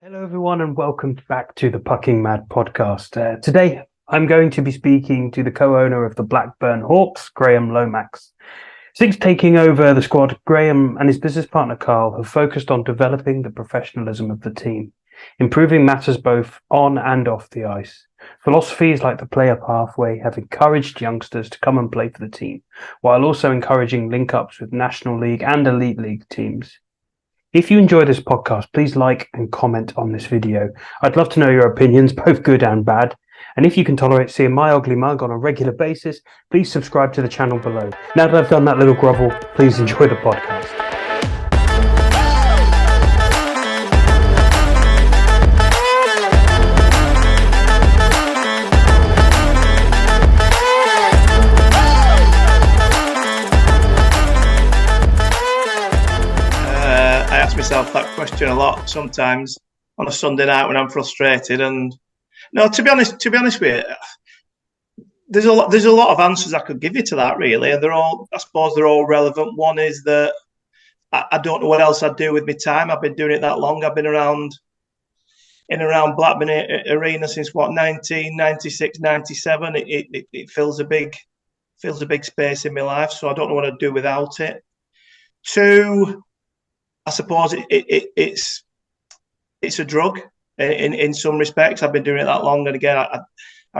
Hello, everyone, and welcome back to the Pucking Mad podcast. Today, I'm going to be speaking to the co-owner of the Blackburn Hawks, Graham Lomax. Since taking over the squad, Graham and his business partner, Carl, have focused on developing the professionalism of the team, improving matters both on and off the ice. Philosophies like the player pathway have encouraged youngsters to come and play for the team, while also encouraging link-ups with National League and Elite League teams. If you enjoy this podcast, please like and comment on this video. I'd love to know your opinions, both good and bad. And if you can tolerate seeing my ugly mug on a regular basis, please subscribe to the channel below. Now that I've done that little grovel, please enjoy the podcast. Myself that question a lot sometimes on a Sunday night when I'm frustrated. And no, to be honest with you, there's a lot of answers I could give you to that, really, and I suppose they're all relevant. One is that I don't know what else I'd do with my time. I've been doing it that long. I've been around Blackburn Arena since 1996, 97. It fills a big space in my life, so I don't know what I'd do without it. Two, I suppose it's a drug in some respects. I've been doing it that long, and again, I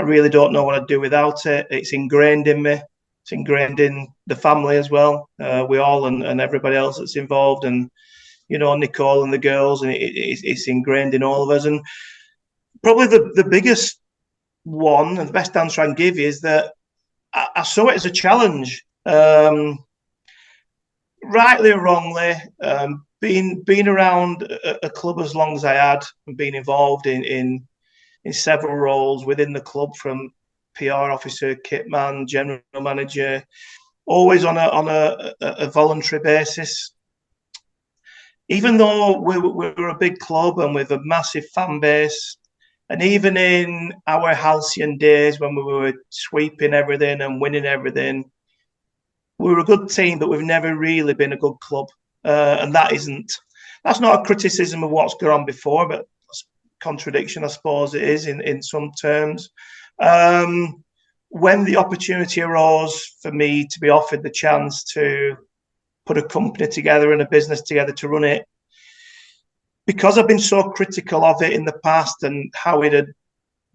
really don't know what I'd do without it. It's ingrained in me. It's ingrained in the family as well. We all and everybody else that's involved, and Nicole and the girls, and it's ingrained in all of us. And probably the biggest one and the best answer I can give you is that I saw it as a challenge, rightly or wrongly. Being around a club as long as I had and being involved in several roles within the club, from PR officer, kit man, general manager, always on a voluntary basis. Even though we're a big club and with a massive fan base, and even in our halcyon days when we were sweeping everything and winning everything, we were a good team, but we've never really been a good club. And that's not a criticism of what's gone on before, but contradiction, I suppose it is in some terms. When the opportunity arose for me to be offered the chance to put a company together and a business together to run it, because I've been so critical of it in the past and how it had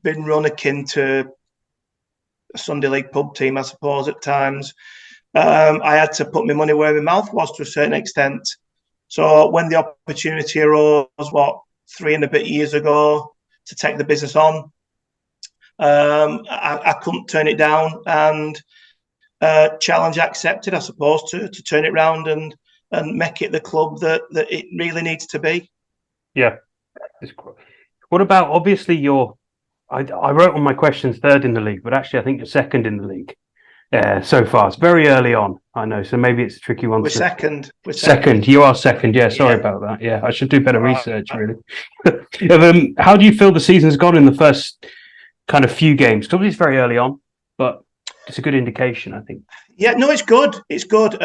been run akin to a Sunday League pub team, I suppose, at times, I had to put my money where my mouth was to a certain extent. So when the opportunity arose, 3 and a bit years ago, to take the business on, I couldn't turn it down, and challenge accepted, I suppose, to turn it round and make it the club that it really needs to be. Yeah. What about, obviously, I wrote on my questions third in the league, but actually I think you're second in the league. Yeah, so far. It's very early on, I know, so maybe it's a tricky one. We're second. You are second. Yeah, sorry about that. Yeah, I should do better research, really. How do you feel the season's gone in the first kind of few games? Because it's very early on, but it's a good indication, I think. Yeah, no, it's good. It's good.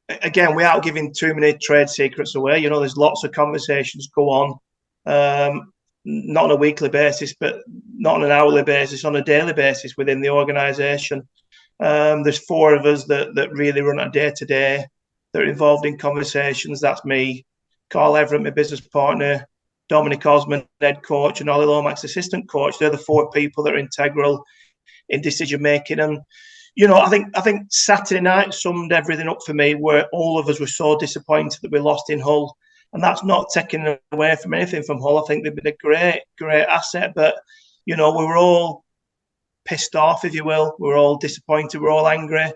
Again, without giving too many trade secrets away, there's lots of conversations go on. Not on a weekly basis, but not on an hourly basis, on a daily basis within the organisation. There's 4 of us that really run a day-to-day, that are involved in conversations. That's me, Carl Everett, my business partner, Dominic Osmond, head coach, and Moralee Lomax, assistant coach. They're the 4 people that are integral in decision-making. And, I think Saturday night summed everything up for me, where all of us were so disappointed that we lost in Hull. And that's not taking away from anything from Hull. I think they've been a great asset. But, we were all pissed off, if you will. We were all disappointed. We were all angry.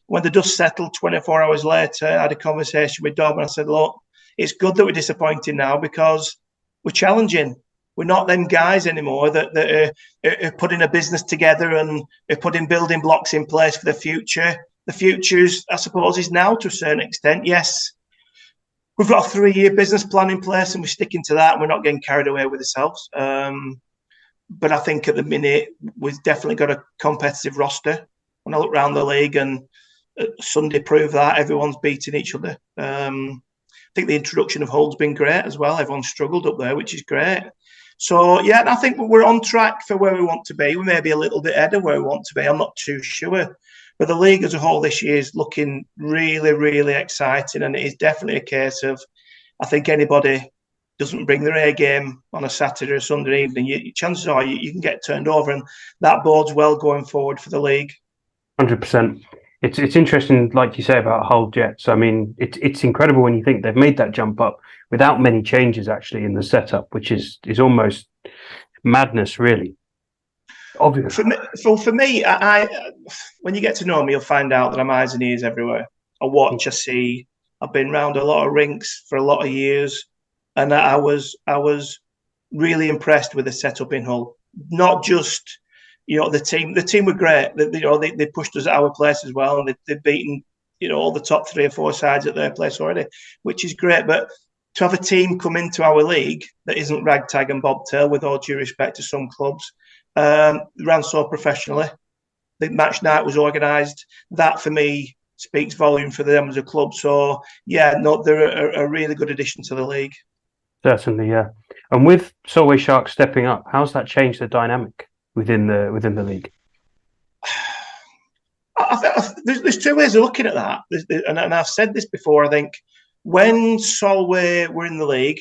When the dust settled 24 hours later, I had a conversation with Dom, and I said, look, it's good that we're disappointed now, because we're challenging. We're not them guys anymore that are putting a business together and are putting building blocks in place for the future. The future, I suppose, is now to a certain extent. Yes, we've got a 3-year business plan in place, and we're sticking to that, and we're not getting carried away with ourselves. But I think at the minute, we've definitely got a competitive roster. When I look around the league, and Sunday proved that, everyone's beating each other. think the introduction of Hull's been great as well. Everyone's struggled up there, which is great. So, yeah, I think we're on track for where we want to be. We may be a little bit ahead of where we want to be. I'm not too sure. But the league as a whole this year is looking really, really exciting. And it is definitely a case of, I think anybody doesn't bring their A game on a Saturday or Sunday evening, chances are you can get turned over. And that bodes well going forward for the league. 100%. It's interesting, like you say, about Hull Jets. I mean, it's incredible when you think they've made that jump up without many changes actually in the setup, which is almost madness, really. Obviously. For me, I when you get to know me, you'll find out that I'm eyes and ears everywhere. I watch, I see. I've been around a lot of rinks for a lot of years, and I was really impressed with the setup in Hull. Not just the team were great. They pushed us at our place as well, and they've beaten all the top 3 or 4 sides at their place already, which is great. But to have a team come into our league that isn't ragtag and bobtail, with all due respect to some clubs, ran so professionally. The match night was organised. That for me speaks volume for them as a club. So yeah, no, they're a really good addition to the league. Certainly, yeah. And with Solway Sharks stepping up, how's that changed the dynamic within the league? There's 2 ways of looking at that, and I've said this before. I think when Solway were in the league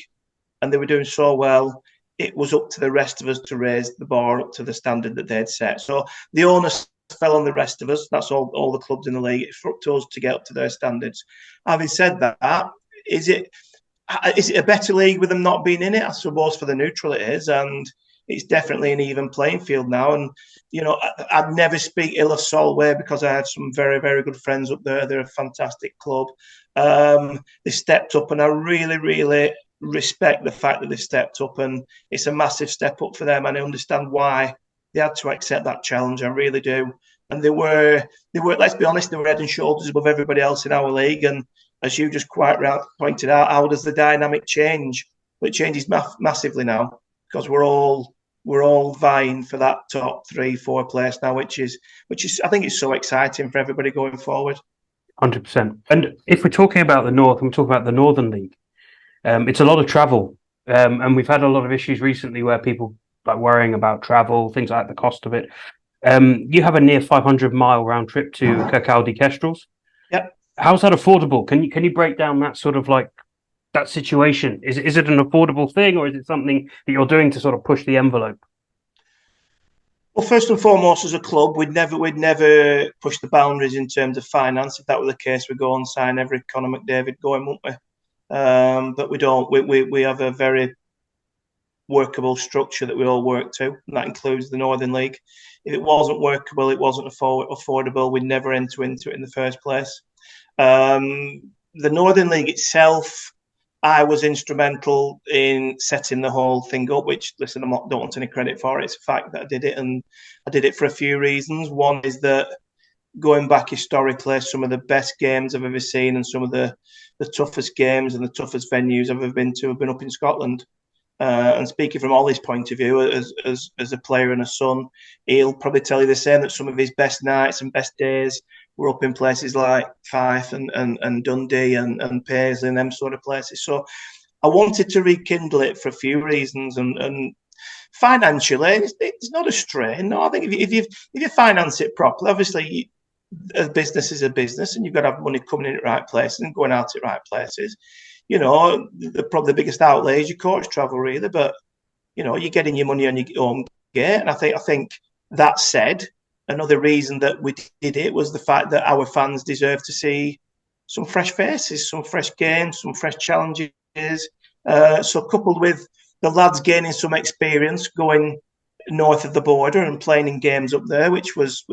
and they were doing so well, it was up to the rest of us to raise the bar up to the standard that they'd set. So the onus fell on the rest of us. That's all the clubs in the league. It's up to us to get up to their standards. Having said that, is it a better league with them not being in it? I suppose for the neutral it is, and it's definitely an even playing field now. And I'd never speak ill of Solway because I had some very, very good friends up there. They're a fantastic club. They stepped up, and I really, really respect the fact that they stepped up, and it's a massive step up for them. And I understand why they had to accept that challenge. I really do. And they were. Let's be honest, they were head and shoulders above everybody else in our league. And as you just quite pointed out, how does the dynamic change? Well, it changes massively now because we're all vying for that top 3, 4 place now, which is I think it's so exciting for everybody going forward. 100%. And if we're talking about the North, and we're talking about the Northern League, it's a lot of travel, and we've had a lot of issues recently where people like worrying about travel, things like the cost of it. You have a near 500-mile round trip to Kirkcaldy Kestrels. Yep. How's that affordable? Can you break down that sort of like that situation? Is it an affordable thing, or is it something that you're doing to sort of push the envelope? Well, first and foremost, as a club, we'd never push the boundaries in terms of finance. If that were the case, we'd go and sign every Conor McDavid going, wouldn't we? But we don't. We have a very workable structure that we all work to, and that includes the Northern League. If it wasn't workable, it wasn't affordable, we'd never enter into it in the first place. The Northern League itself, I was instrumental in setting the whole thing up, which, listen, don't want any credit for it. It's a fact that I did it, and I did it for a few reasons. One is that going back historically, some of the best games I've ever seen and some of the toughest games and the toughest venues I've ever been to have been up in Scotland. And speaking from Ollie's point of view, as a player and a son, he'll probably tell you the same, that some of his best nights and best days were up in places like Fife and Dundee and Paisley and them sort of places. So I wanted to rekindle it for a few reasons, and financially, it's not a strain. No, I think if you finance it properly, obviously a business is a business, and you've got to have money coming in at right places and going out at right places. Probably the biggest outlay is your coach travel, really, but you're getting your money on your own gate. And I think that said, another reason that we did it was the fact that our fans deserve to see some fresh faces, some fresh games, some fresh challenges. So coupled with the lads gaining some experience going north of the border and playing in games up there, which is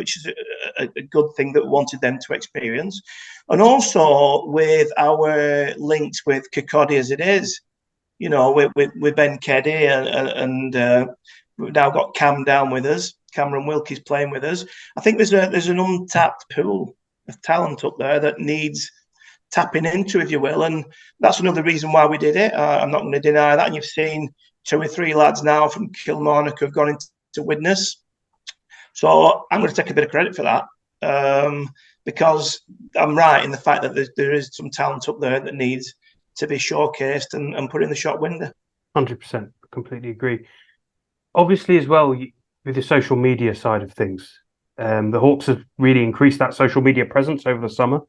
a good thing that we wanted them to experience. And also with our links with Kirkcaldy as it is, with Ben Keddy and we've now got Cam down with us. Cameron Wilkie's playing with us. I think there's an untapped pool of talent up there that needs tapping into, if you will, and that's another reason why we did it. I'm not going to deny that. And you've seen 2 or 3 lads now from Kilmarnock who have gone into Widnes. So I'm going to take a bit of credit for that, because I'm right in the fact that there is some talent up there that needs to be showcased and put in the shop window. 100%, completely agree. Obviously, as well, with the social media side of things, the Hawks have really increased that social media presence over the summer.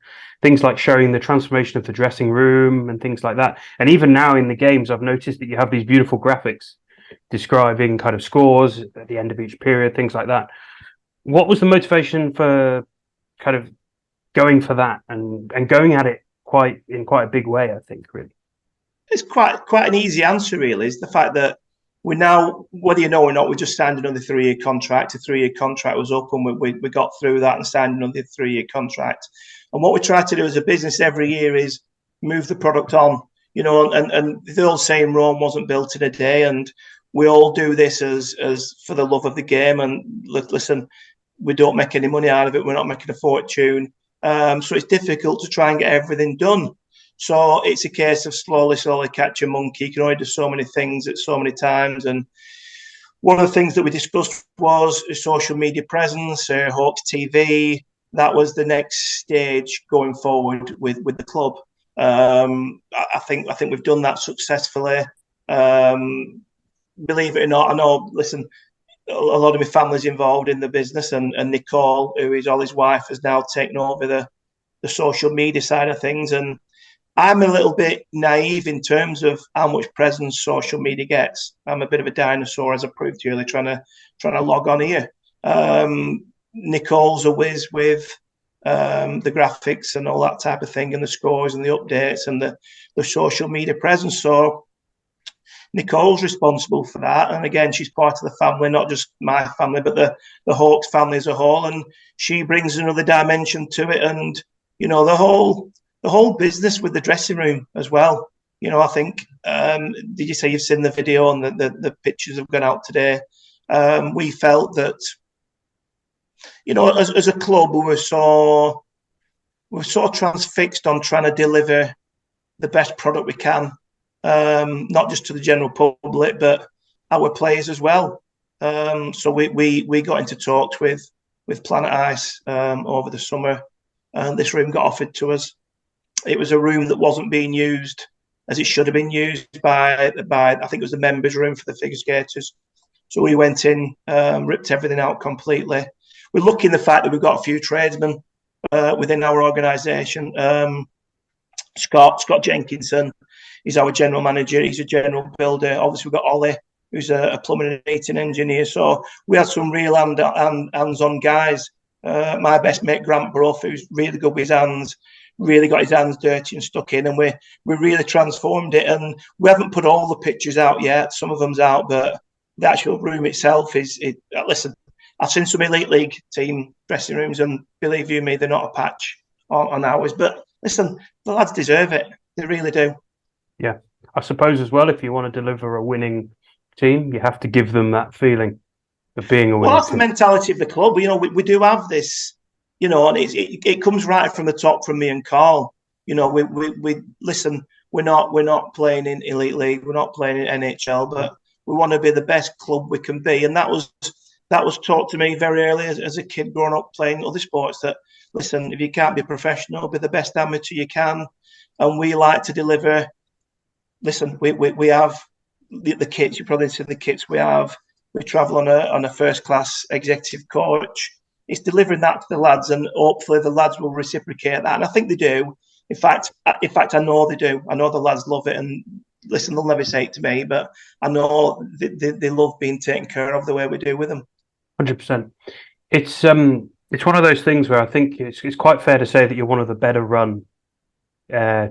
Things like showing the transformation of the dressing room and things like that. And even now in the games, I've noticed that you have these beautiful graphics describing kind of scores at the end of each period, things like that. What was the motivation for kind of going for that and going at it in quite a big way, I think, really? It's quite an easy answer, really. Is the fact that we now, whether you know or not, we just signed another 3-year contract. A 3-year contract was up, and we got through that and signed another 3-year contract. And what we try to do as a business every year is move the product on. You know, and the old saying, Rome wasn't built in a day, and we all do this as for the love of the game. And listen, we don't make any money out of it. We're not making a fortune. So it's difficult to try and get everything done. So it's a case of slowly catch a monkey. You can only do so many things at so many times. And one of the things that we discussed was a social media presence, Hawks TV. That was the next stage going forward with the club. I think we've done that successfully. Believe it or not, I know, listen, a lot of my family's involved in the business, and Nicole, who is Ollie's wife, has now taken over the social media side of things. And I'm a little bit naive in terms of how much presence social media gets. I'm a bit of a dinosaur, as I proved to you earlier, trying to log on here. Nicole's a whiz with the graphics and all that type of thing, and the scores and the updates and the social media presence. So Nicole's responsible for that, and again, she's part of the family, not just my family, but the Hawks family as a whole. And she brings another dimension to it, and you know, the whole business with the dressing room as well. You know, I think did you say you've seen the video and the pictures have gone out today? We felt that, you know, as a club, we're so transfixed on trying to deliver the best product we can. Not just to the general public, but our players as well. So we got into talks with Planet Ice over the summer, and this room got offered to us. It was a room that wasn't being used as it should have been used by I think it was the members' room for the figure skaters. So we went in, ripped everything out completely. We're lucky in the fact that we've got a few tradesmen within our organisation. Scott Jenkinson. He's our general manager. He's a general builder. Obviously, we've got Ollie, who's a plumbing and heating engineer. So we had some real hands-on guys. My best mate, Grant Brough, who's really good with his hands, really got his hands dirty and stuck in. And we really transformed it. And we haven't put all the pictures out yet. Some of them's out, but the actual room itself is. Listen, I've seen some elite league team dressing rooms, and believe you me, they're not a patch on ours. But listen, the lads deserve it. They really do. Yeah, I suppose as well, if you want to deliver a winning team, you have to give them that feeling of being a winning Well, that's team. the mentality of the club. You know, we do have this, you know, and it comes right from the top from me and Carl. You know, we listen, we're not playing in elite league, we're not playing in NIHL, but we want to be the best club we can be. And that was taught to me very early as a kid growing up playing other sports, that listen, if you can't be professional, be the best amateur you can. And we like to deliver. Listen, we have the kits. You probably see the kits we have. We travel on a first class executive coach. It's delivering that to the lads, and hopefully the lads will reciprocate that. And I think they do. In fact, I know they do. I know the lads love it. And listen, they'll never say it to me, but I know they love being taken care of the way we do with them. 100%. It's one of those things where I think it's quite fair to say that you're one of the better run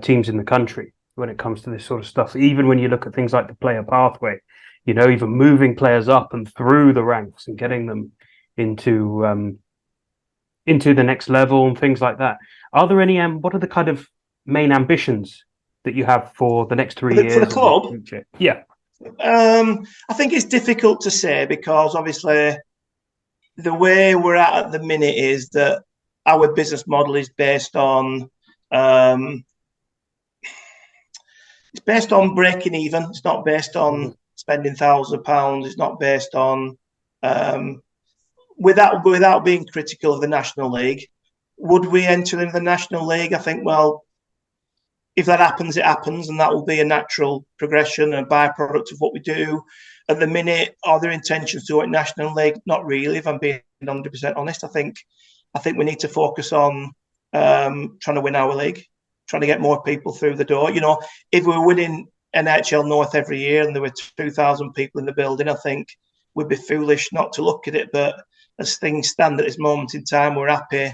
teams in the country when it comes to this sort of stuff. Even when you look at things like the player pathway, you know, even moving players up and through the ranks and getting them into the next level and things like that. Are there any what are the kind of main ambitions that you have for the next 3 years for the club? Yeah. I think it's difficult to say, because obviously the way we're at the minute is that our business model is based on it's based on breaking even. It's not based on spending £1,000. It's not based on without being critical of the National League. Would we enter into the National League? I think, well, if that happens, it happens, and that will be a natural progression, a byproduct of what we do. At the minute, are there intentions to do it National League? Not really, if I'm being 100% honest. I think we need to focus on trying to win our league, trying to get more people through the door. If we were winning NIHL North every year and there were 2,000 people in the building, I think we'd be foolish not to look at it. But as things stand at this moment in time, we're happy.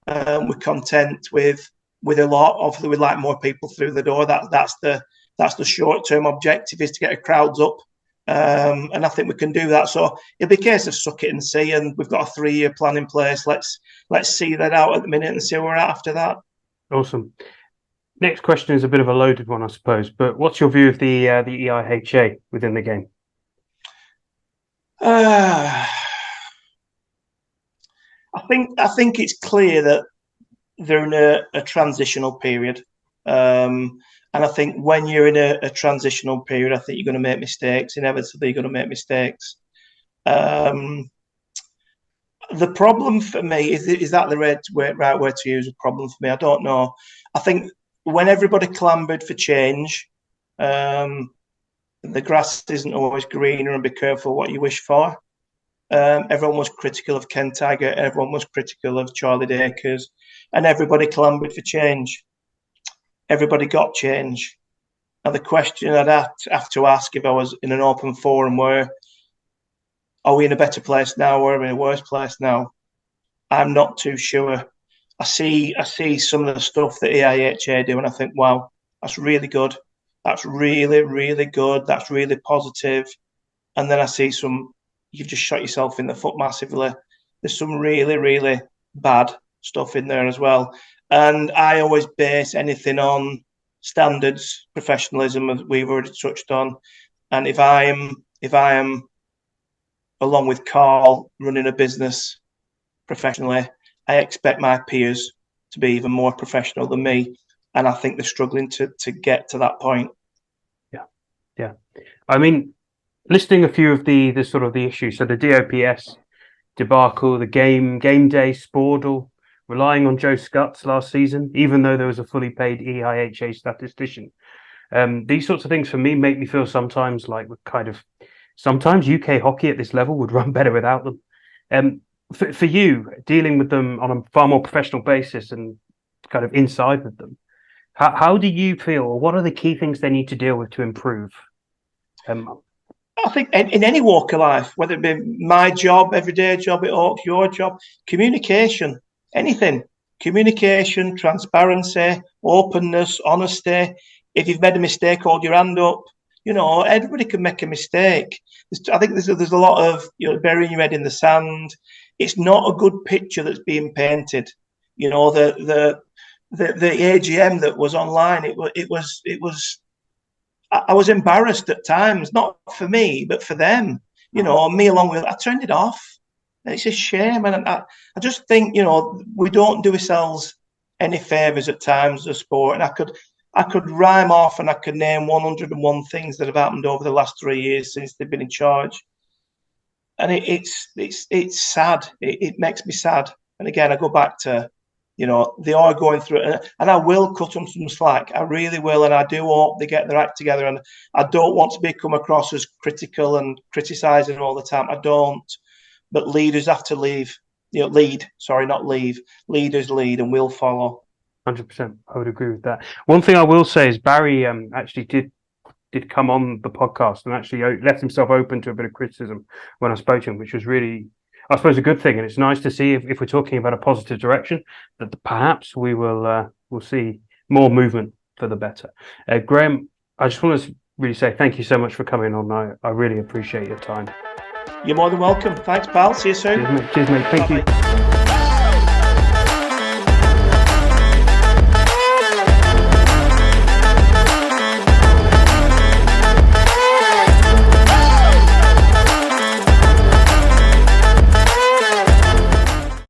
We're content with a lot. Obviously, we'd like more people through the door. That's the short-term objective, is to get the crowds up. And I think we can do that. So it'll be a case of suck it and see. And we've got a 3-year plan in place. Let's see that out at the minute and see where we're at after that. Awesome. Next question is a bit of a loaded one, I suppose. But what's your view of the EIHA within the game? I think it's clear that they're in a transitional period. And I think when you're in a transitional period, I think you're going to make mistakes. Inevitably, you're going to make mistakes. The problem for me is that the right word to use. A problem for me, I don't know. I think when everybody clamoured for change, the grass isn't always greener, and be careful what you wish for. Everyone was critical of Ken Taggart. Everyone was critical of Charlie Dacres, and everybody clamoured for change. Everybody got change. Now, the question I'd have to ask if I was in an open forum were, are we in a better place now or are we in a worse place now? I'm not too sure. I see some of the stuff that EIHA do and I think, wow, that's really good. That's really, really good. That's really positive. And then I see you've just shot yourself in the foot massively. There's some really, really bad stuff in there as well. And I always base anything on standards, professionalism, as we've already touched on. And if I am, along with Carl, running a business professionally, I expect my peers to be even more professional than me. And I think they're struggling to get to that point. Yeah. I mean, listing a few of the sort of the issues. So the DOPS debacle, the game day Spordle, relying on Joe Scutts last season, even though there was a fully paid EIHA statistician. These sorts of things for me make me feel sometimes like sometimes UK hockey at this level would run better without them. For you, dealing with them on a far more professional basis and kind of inside with them, how do you feel, or what are the key things they need to deal with to improve? I think in any walk of life, whether it be my job, everyday job at Hawks, your job, communication, anything, communication, transparency, openness, honesty. If you've made a mistake, hold your hand up. Everybody can make a mistake. I think there's a lot of burying your head in the sand. It's not a good picture that's being painted. The AGM that was online, it was. I was embarrassed at times, not for me, but for them. Me along with. I turned it off. It's a shame, and I just think we don't do ourselves any favours at times as a sport. And I could rhyme off and I could name 101 things that have happened over the last 3 years since they've been in charge, and it's sad. It makes me sad. And again, I go back to they are going through it, and I will cut them some slack. I really will, and I do hope they get their act together. And I don't want to come across as critical and criticising all the time. I don't. But leaders have to lead. Sorry, not leave. Leaders lead, and we'll follow. 100%. I would agree with that. One thing I will say is Barry actually did come on the podcast and actually left himself open to a bit of criticism when I spoke to him, which was really, I suppose, a good thing. And it's nice to see if we're talking about a positive direction, that perhaps we will see more movement for the better. Graham, I just want to really say thank you so much for coming on. I really appreciate your time. You're more than welcome. Thanks, pal. See you soon. Cheers, mate. Thank you.